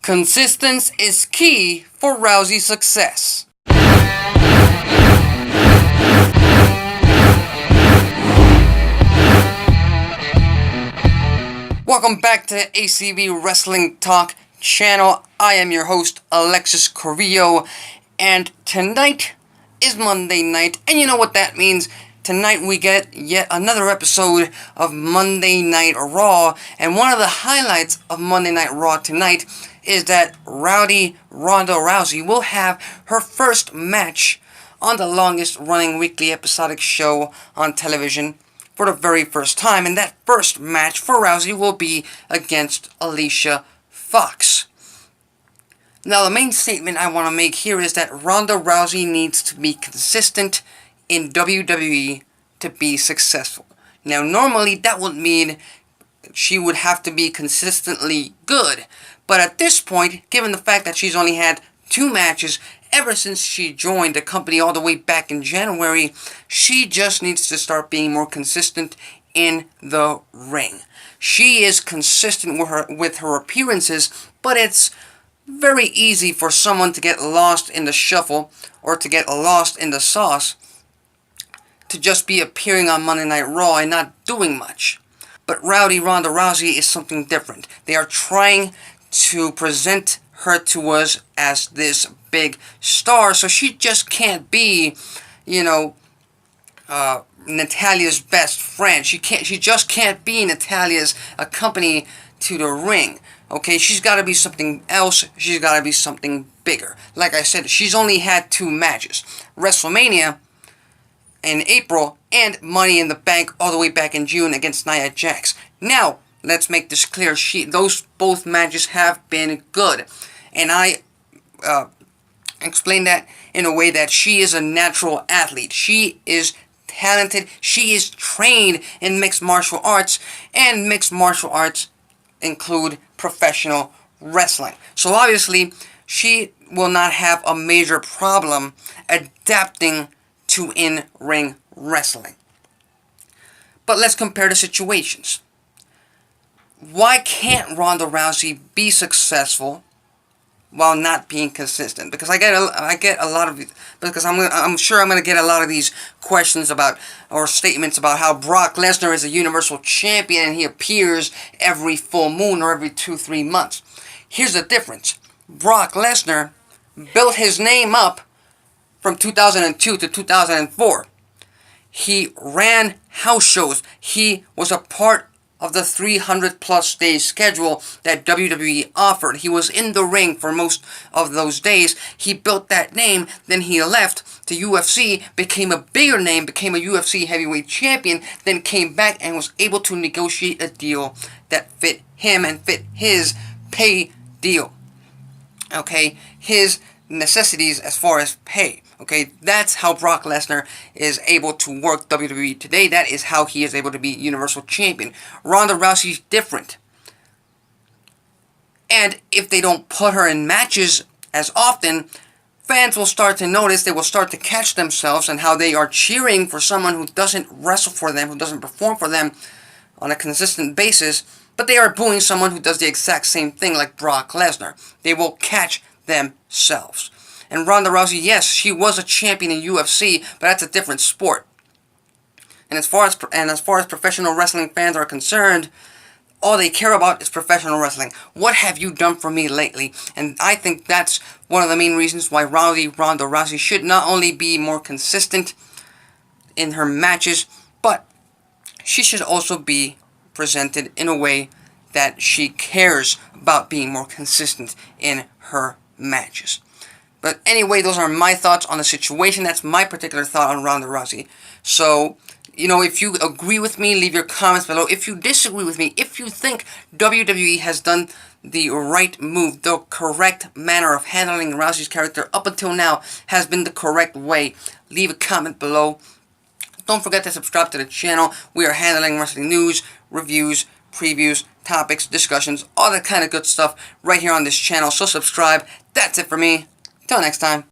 Consistency is key for Rousey's success. Welcome back to the ACB Wrestling Talk channel. I am your host, Alexis Carrillo, and tonight is Monday night, and you know what that means. Tonight we get yet another episode of Monday Night Raw, and one of the highlights of Monday Night Raw tonight is that Ronda Rousey will have her first match on the longest running weekly episodic show on television for the very first time, and that first match for Rousey will be against Alicia Fox. Now, the main statement I want to make here is that Ronda Rousey needs to be consistent in WWE to be successful. Now, normally that would mean she would have to be consistently good, but at this point, given the fact that she's only had 2 matches ever since she joined the company all the way back in January, she just needs to start being more consistent in the ring. She is consistent with her appearances, but it's very easy for someone to get lost in the shuffle or to get lost in the sauce to just be appearing on Monday Night Raw and not doing much. But Ronda Rousey is something different. They are trying to present her to us as this big star, so she just can't be, Natalia's best friend. She just can't be Natalia's accompanee to the ring. Okay, she's got to be something else. She's got to be something bigger. Like I said, she's only had 2 matches. Wrestlemania in April and Money in the Bank all the way back in June against Nia Jax. Now, let's make this clear. Those both matches have been good. And I explain that in a way that she is a natural athlete. She is talented. She is trained in mixed martial arts. And mixed martial arts include professional wrestling. So obviously, she will not have a major problem adapting to in-ring wrestling. But let's compare the situations. Why can't Ronda Rousey be successful while not being consistent? Because I'm sure I'm gonna get a lot of these questions about, or statements about, how Brock Lesnar is a Universal Champion and he appears every full moon or every 2-3 months. Here's the difference. Brock Lesnar built his name up from 2002 to 2004. He ran house shows. He was a part of the 300+ day schedule that WWE offered. He was in the ring for most of those days. He built that name, then he left to UFC, became a bigger name, became a UFC heavyweight champion, then came back and was able to negotiate a deal that fit him and fit his pay deal. Okay, his necessities as far as pay. Okay, that's how Brock Lesnar is able to work WWE today. That is how he is able to be Universal Champion. Ronda Rousey's different. And if they don't put her in matches as often, fans will start to notice, they will start to catch themselves and how they are cheering for someone who doesn't wrestle for them, who doesn't perform for them on a consistent basis, but they are booing someone who does the exact same thing like Brock Lesnar. They will catch themselves. And Ronda Rousey, yes, she was a champion in UFC, but that's a different sport. And as far as professional wrestling fans are concerned, all they care about is professional wrestling. What have you done for me lately? And I think that's one of the main reasons why Ronda Rousey should not only be more consistent in her matches, but she should also be presented in a way that she cares about being more consistent in her matches. But anyway, those are my thoughts on the situation. That's my particular thought on Ronda Rousey. So, if you agree with me, leave your comments below. If you disagree with me, if you think WWE has done the right move, the correct manner of handling Rousey's character up until now has been the correct way, leave a comment below. Don't forget to subscribe to the channel. We are handling wrestling news, reviews, previews, topics, discussions, all that kind of good stuff right here on this channel. So subscribe. That's it for me. Till next time.